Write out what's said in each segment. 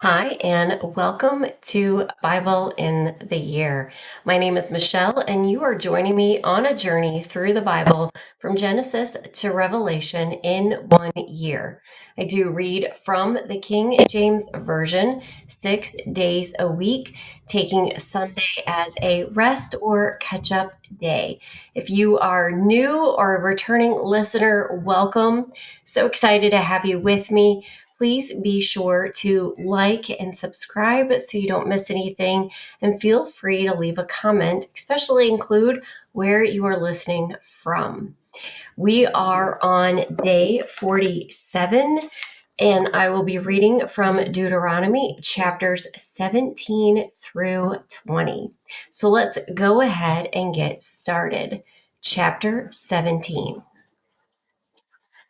Hi, and welcome to Bible in the Year. My name is Michelle, and you are joining me on a journey through the Bible from Genesis to Revelation in 1 year. I do read from the King James Version 6 days a week, taking Sunday as a rest or catch up day. If you are new or a returning listener, welcome. So excited to have you with me. Please be sure to like and subscribe so you don't miss anything, and feel free to leave a comment, especially include where you are listening from. We are on day 47, and I will be reading from Deuteronomy chapters 17 through 20. So let's go ahead and get started. Chapter 17.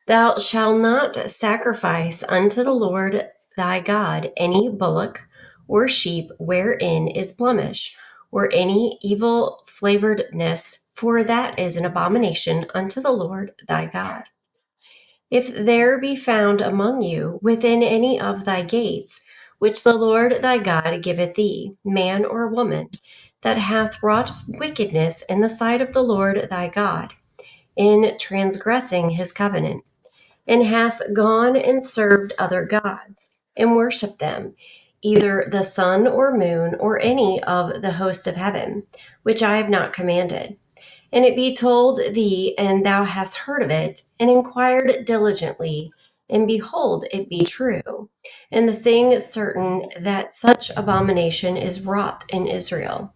Thou shalt not sacrifice unto the Lord thy God any bullock or sheep wherein is blemish, or any evil flavoredness, for that is an abomination unto the Lord thy God. If there be found among you within any of thy gates, which the Lord thy God giveth thee, man or woman, that hath wrought wickedness in the sight of the Lord thy God, in transgressing his covenant, and hath gone and served other gods, and worshipped them, either the sun or moon, or any of the host of heaven, which I have not commanded. And it be told thee, and thou hast heard of it, and inquired diligently, and behold, it be true, and the thing certain that such abomination is wrought in Israel.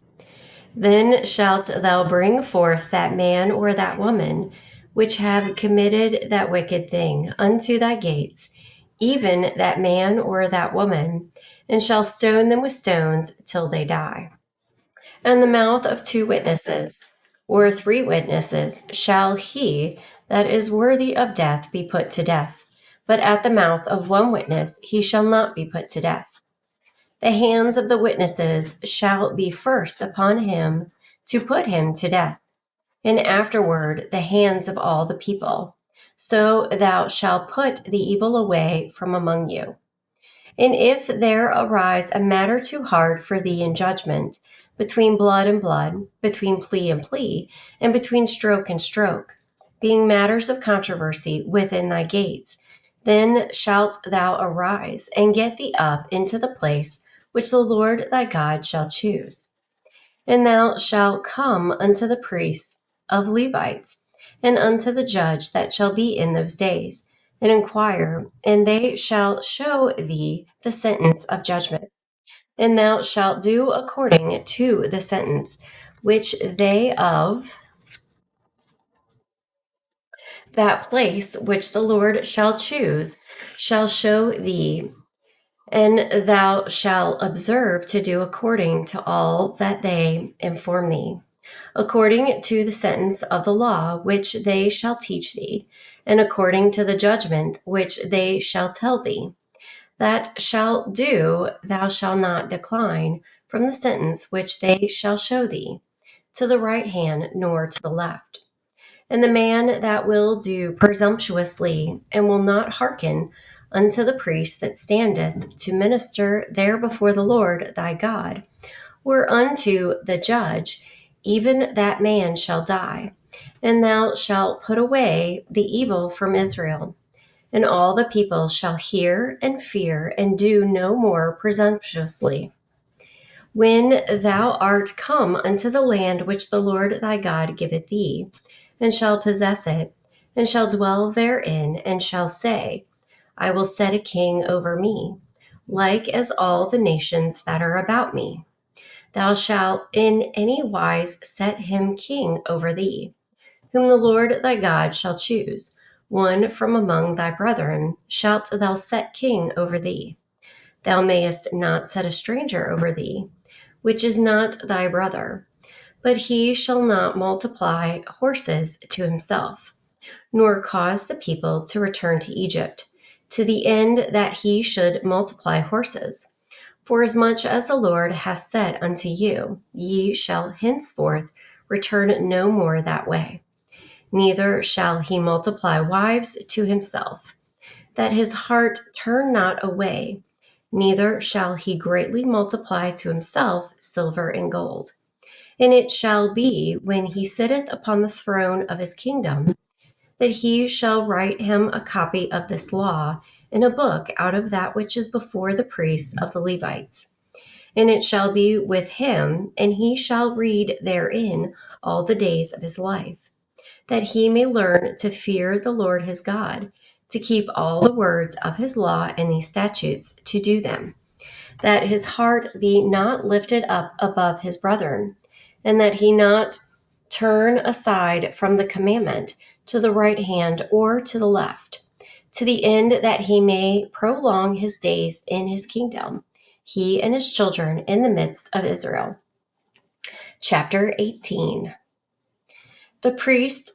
Then shalt thou bring forth that man or that woman which have committed that wicked thing unto thy gates, even that man or that woman, and shall stone them with stones till they die. And the mouth of 2 witnesses or 3 witnesses shall he that is worthy of death be put to death. But at the mouth of 1 witness he shall not be put to death. The hands of the witnesses shall be first upon him to put him to death, and afterward the hands of all the people. So thou shalt put the evil away from among you. And if there arise a matter too hard for thee in judgment, between blood and blood, between plea and plea, and between stroke and stroke, being matters of controversy within thy gates, then shalt thou arise and get thee up into the place which the Lord thy God shall choose. And thou shalt come unto the priests of Levites, and unto the judge that shall be in those days, and inquire, and they shall show thee the sentence of judgment. And thou shalt do according to the sentence which they of that place which the Lord shall choose shall show thee, and thou shalt observe to do according to all that they inform thee, according to the sentence of the law which they shall teach thee, and according to the judgment which they shall tell thee. That shalt do, thou shalt not decline from the sentence which they shall show thee, to the right hand nor to the left. And the man that will do presumptuously, and will not hearken unto the priest that standeth to minister there before the Lord thy God, or unto the judge, even that man shall die. And thou shalt put away the evil from Israel. And all the people shall hear and fear, and do no more presumptuously. When thou art come unto the land which the Lord thy God giveth thee, and shall possess it, and shall dwell therein, and shall say, I will set a king over me, like as all the nations that are about me. Thou shalt in any wise set him king over thee, whom the Lord thy God shall choose. One from among thy brethren shalt thou set king over thee. Thou mayest not set a stranger over thee, which is not thy brother, but he shall not multiply horses to himself, nor cause the people to return to Egypt, to the end that he should multiply horses. Forasmuch as the Lord hath said unto you, ye shall henceforth return no more that way. Neither shall he multiply wives to himself, that his heart turn not away, neither shall he greatly multiply to himself silver and gold. And it shall be, when he sitteth upon the throne of his kingdom, that he shall write him a copy of this law in a book out of that which is before the priests of the Levites. And it shall be with him, and he shall read therein all the days of his life, that he may learn to fear the Lord his God, to keep all the words of his law and these statutes, to do them, that his heart be not lifted up above his brethren, and that he not turn aside from the commandment to the right hand or to the left, to the end that he may prolong his days in his kingdom, he and his children in the midst of Israel. Chapter 18. The priest,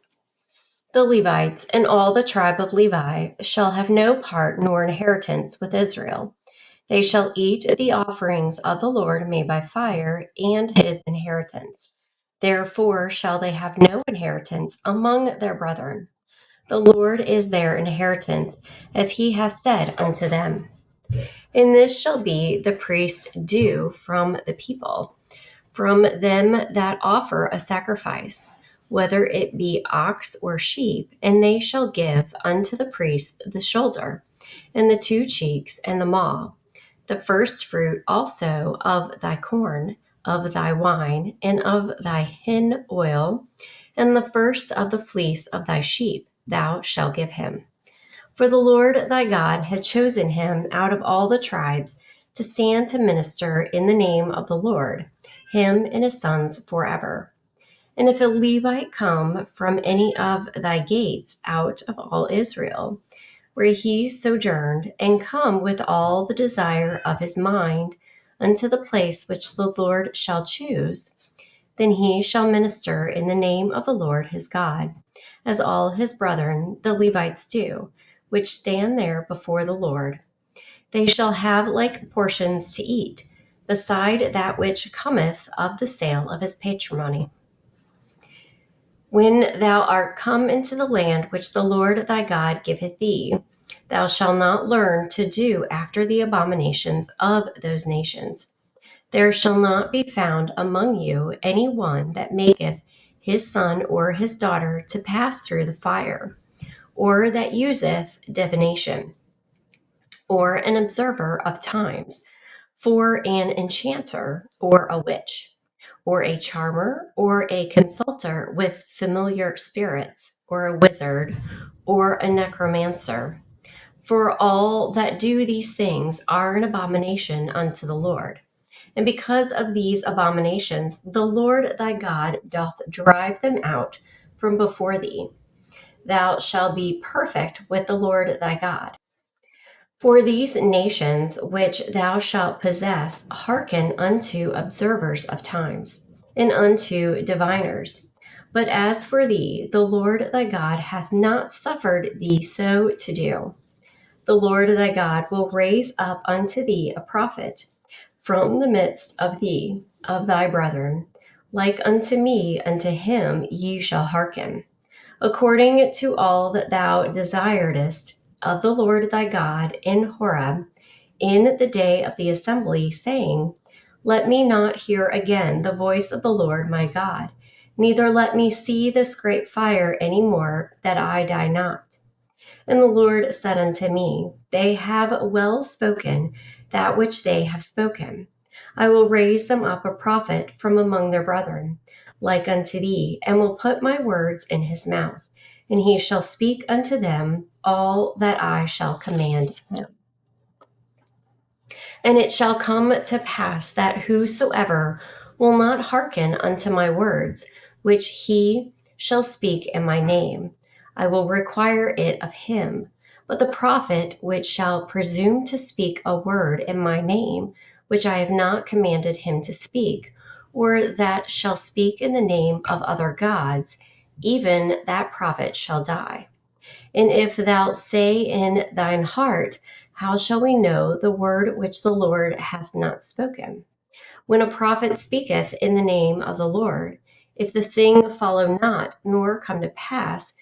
the Levites, and all the tribe of Levi shall have no part nor inheritance with Israel. They shall eat the offerings of the Lord made by fire and his inheritance. Therefore shall they have no inheritance among their brethren. The Lord is their inheritance, as he has said unto them. And this shall be the priest's due from the people, from them that offer a sacrifice, whether it be ox or sheep, and they shall give unto the priest the shoulder, and the two cheeks, and the maw, the first fruit also of thy corn, of thy wine, and of thy hin oil, and the first of the fleece of thy sheep, thou shalt give him. For the Lord thy God had chosen him out of all the tribes to stand to minister in the name of the Lord, him and his sons forever. And if a Levite come from any of thy gates out of all Israel, where he sojourned, and come with all the desire of his mind unto the place which the Lord shall choose, then he shall minister in the name of the Lord his God, as all his brethren the Levites do, which stand there before the Lord. They shall have like portions to eat, beside that which cometh of the sale of his patrimony. When thou art come into the land which the Lord thy God giveth thee, thou shalt not learn to do after the abominations of those nations. There shall not be found among you any one that maketh his son or his daughter to pass through the fire, or that useth divination, or an observer of times, for an enchanter, or a witch, or a charmer, or a consulter with familiar spirits, or a wizard, or a necromancer. For all that do these things are an abomination unto the Lord. And because of these abominations, the Lord thy God doth drive them out from before thee. Thou shalt be perfect with the Lord thy God. For these nations which thou shalt possess hearken unto observers of times, and unto diviners. But as for thee, the Lord thy God hath not suffered thee so to do. The Lord thy God will raise up unto thee a prophet from the midst of thee, of thy brethren, like unto me, unto him ye shall hearken, according to all that thou desiredst of the Lord thy God in Horeb, in the day of the assembly, saying, Let me not hear again the voice of the Lord my God, neither let me see this great fire any more, that I die not. And the Lord said unto me, They have well spoken that which they have spoken. I will raise them up a prophet from among their brethren, like unto thee, and will put my words in his mouth, and he shall speak unto them all that I shall command him. And it shall come to pass that whosoever will not hearken unto my words, which he shall speak in my name, I will require it of him. But the prophet which shall presume to speak a word in my name, which I have not commanded him to speak, or that shall speak in the name of other gods, even that prophet shall die. And if thou say in thine heart, How shall we know the word which the Lord hath not spoken? When a prophet speaketh in the name of the Lord, if the thing follow not, nor come to pass,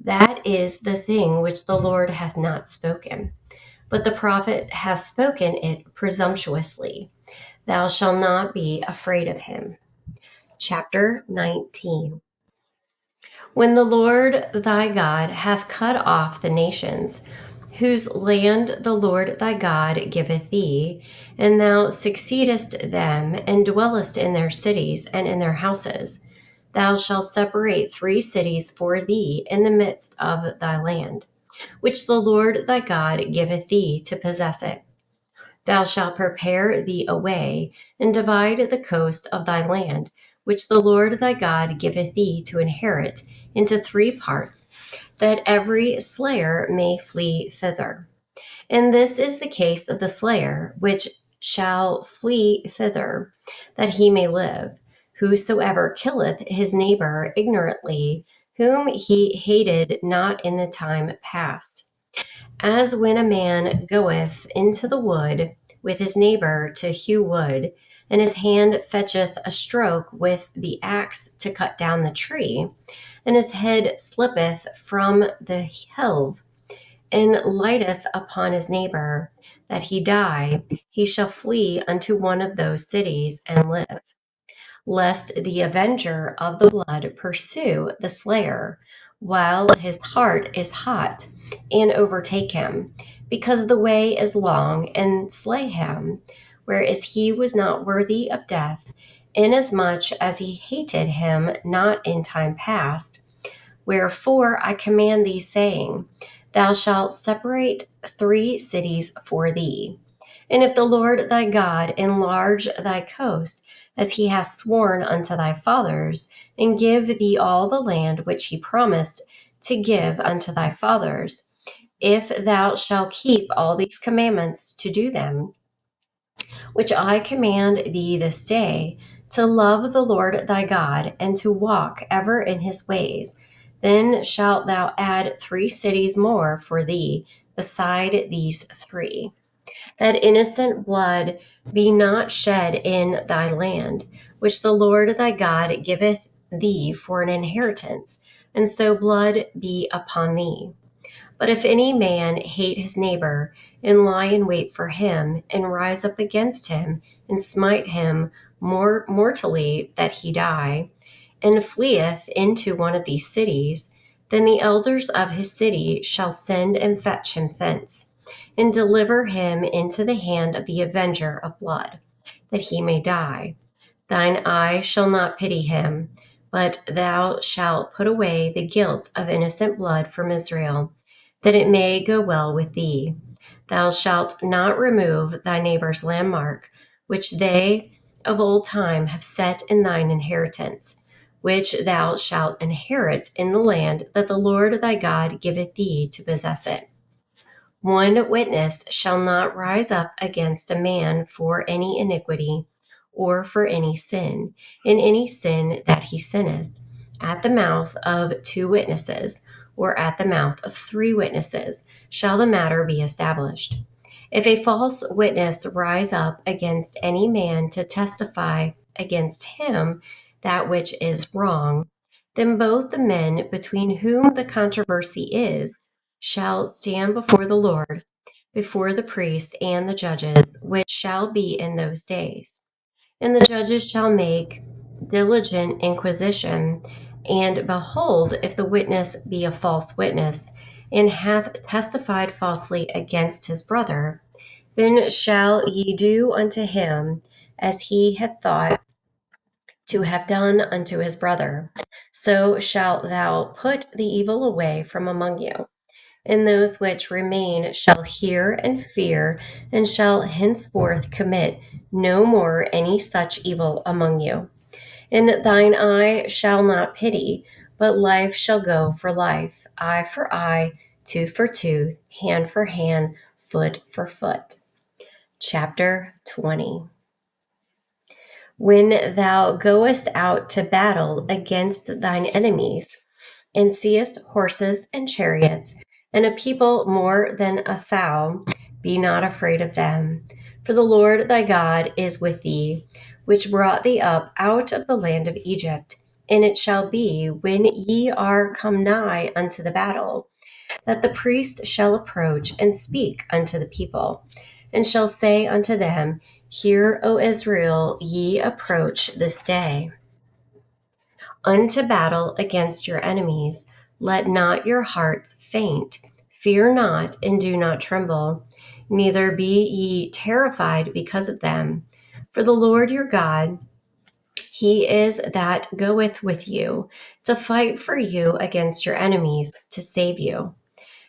that is the thing which the Lord hath not spoken. but the prophet hath spoken it presumptuously. Thou shalt not be afraid of him. Chapter 19. When the Lord thy God hath cut off the nations, whose land the Lord thy God giveth thee, and thou succeedest them, and dwellest in their cities and in their houses, thou shalt separate 3 cities for thee in the midst of thy land, which the Lord thy God giveth thee to possess it. Thou shalt prepare thee a way, and divide the coast of thy land, which the Lord thy God giveth thee to inherit, into 3 parts, that every slayer may flee thither. And this is the case of the slayer, which shall flee thither, that he may live. Whosoever killeth his neighbor ignorantly, whom he hated not in the time past, as when a man goeth into the wood with his neighbor to hew wood, and his hand fetcheth a stroke with the axe to cut down the tree, and his head slippeth from the helve, and lighteth upon his neighbor, that he die, he shall flee unto one of those cities and live, lest the avenger of the blood pursue the slayer while his heart is hot, and overtake him, because the way is long, and slay him, whereas he was not worthy of death, inasmuch as he hated him not in time past. Wherefore I command thee, saying, Thou shalt separate 3 cities for thee. And if the Lord thy God enlarge thy coast, as he hath sworn unto thy fathers, and give thee all the land which he promised to give unto thy fathers, if thou shalt keep all these commandments to do them, which I command thee this day, to love the Lord thy God, and to walk ever in his ways, then shalt thou add 3 cities more for thee beside these 3, that innocent blood be not shed in thy land, which the Lord thy God giveth thee for an inheritance, and so blood be upon thee. But if any man hate his neighbor, and lie in wait for him, and rise up against him, and smite him mortally that he die, and fleeth into one of these cities, then the elders of his city shall send and fetch him thence, and deliver him into the hand of the avenger of blood, that he may die. Thine eye shall not pity him, but thou shalt put away the guilt of innocent blood from Israel, that it may go well with thee. Thou shalt not remove thy neighbor's landmark, which they of old time have set in thine inheritance, which thou shalt inherit in the land that the Lord thy God giveth thee to possess it. 1 witness shall not rise up against a man for any iniquity, or for any sin, in any sin that he sinneth, at the mouth of 2 witnesses, or at the mouth of 3 witnesses, shall the matter be established. If a false witness rise up against any man to testify against him that which is wrong, then both the men between whom the controversy is shall stand before the Lord, before the priests and the judges, which shall be in those days. And the judges shall make diligent inquisition, and behold, if the witness be a false witness, and hath testified falsely against his brother, then shall ye do unto him as he hath thought to have done unto his brother. So shalt thou put the evil away from among you. And those which remain shall hear and fear, and shall henceforth commit no more any such evil among you. And thine eye shall not pity, but life shall go for life, eye for eye, tooth for tooth, hand for hand, foot for foot. Chapter 20. When thou goest out to battle against thine enemies, and seest horses and chariots, and a people more than 1,000, be not afraid of them. For the Lord thy God is with thee, which brought thee up out of the land of Egypt. And it shall be, when ye are come nigh unto the battle, that the priest shall approach and speak unto the people, and shall say unto them, Hear, O Israel, ye approach this day unto battle against your enemies. Let not your hearts faint. Fear not, and do not tremble. Neither be ye terrified because of them. For the Lord your God, he is that goeth with you to fight for you against your enemies, to save you.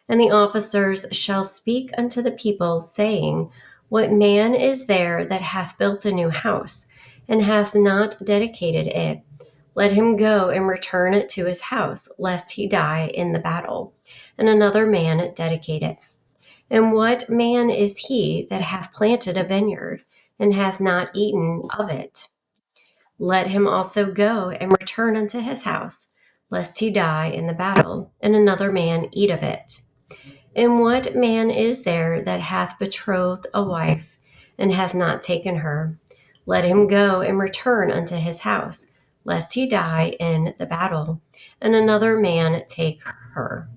And the officers shall speak unto the people, saying, What man is there that hath built a new house, and hath not dedicated it? Let him go and return it to his house, lest he die in the battle, and another man dedicate it. And what man is he that hath planted a vineyard, and hath not eaten of it? Let him also go and return unto his house, lest he die in the battle, and another man eat of it. And what man is there that hath betrothed a wife, and hath not taken her? Let him go and return unto his house, lest he die in the battle, and another man take her.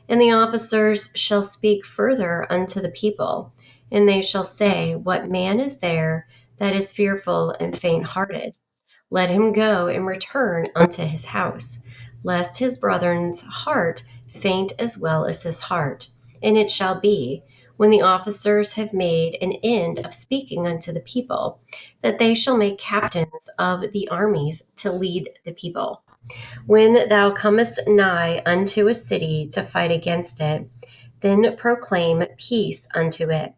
And the officers shall speak further unto the people, and they shall say, What man is there that is fearful and faint hearted? Let him go and return unto his house, lest his brethren's heart faint as well as his heart. And it shall be, when the officers have made an end of speaking unto the people, that they shall make captains of the armies to lead the people. When thou comest nigh unto a city to fight against it, then proclaim peace unto it.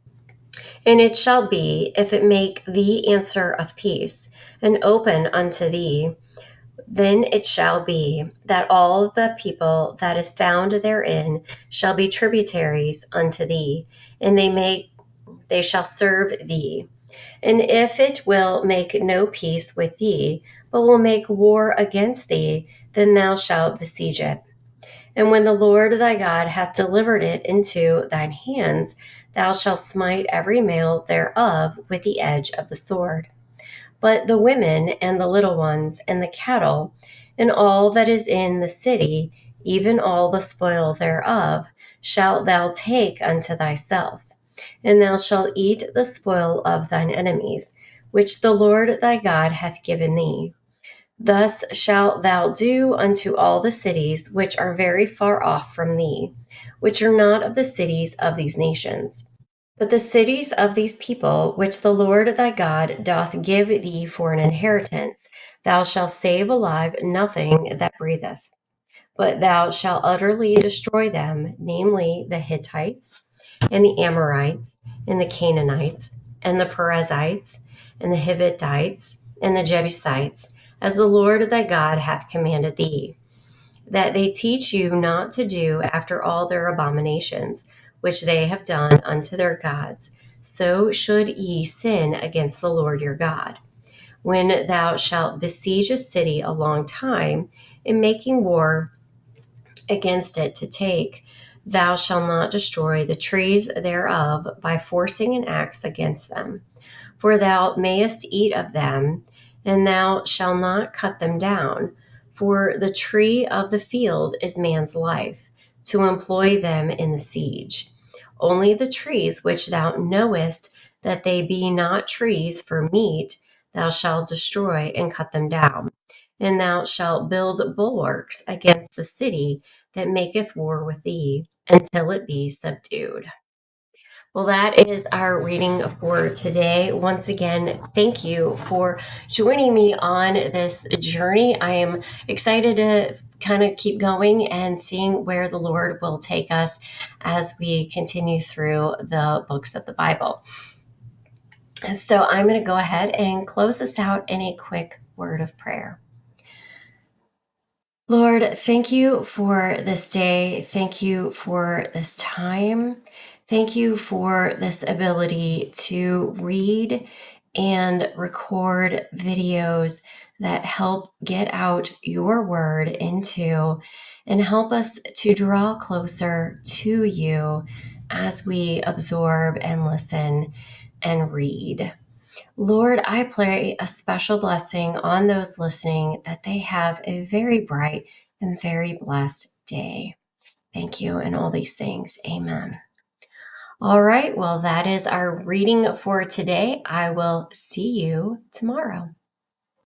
And it shall be, if it make thee answer of peace, and open unto thee, then it shall be that all the people that is found therein shall be tributaries unto thee, and they shall serve thee. And if it will make no peace with thee, but will make war against thee, then thou shalt besiege it. And when the Lord thy God hath delivered it into thine hands, thou shalt smite every male thereof with the edge of the sword. But the women and the little ones and the cattle and all that is in the city, even all the spoil thereof, shalt thou take unto thyself. And thou shalt eat the spoil of thine enemies, which the Lord thy God hath given thee. Thus shalt thou do unto all the cities which are very far off from thee, which are not of the cities of these nations. But the cities of these people, which the Lord thy God doth give thee for an inheritance, thou shalt save alive nothing that breatheth. But thou shalt utterly destroy them, namely the Hittites, and the Amorites, and the Canaanites, and the Perizzites, and the Hivitites, and the Jebusites, as the Lord thy God hath commanded thee, that they teach you not to do after all their abominations, which they have done unto their gods. So should ye sin against the Lord your God. When thou shalt besiege a city a long time, in making war against it to take, thou shalt not destroy the trees thereof by forcing an axe against them. For thou mayest eat of them, and thou shalt not cut them down. For the tree of the field is man's life, to employ them in the siege. Only the trees which thou knowest that they be not trees for meat, thou shalt destroy and cut them down. And thou shalt build bulwarks against the city that maketh war with thee, until it be subdued. Well, that is our reading for today. Once again, thank you for joining me on this journey. I am excited to kind of keep going and seeing where the Lord will take us as we continue through the books of the Bible. So I'm going to go ahead and close this out in a quick word of prayer. Lord, thank you for this day. Thank you for this time. Thank you for this ability to read and record videos that help get out your word into and help us to draw closer to you as we absorb and listen and read. Lord, I pray a special blessing on those listening that they have a very bright and very blessed day. Thank you, and all these things. Amen. All right, well, that is our reading for today. I will see you tomorrow.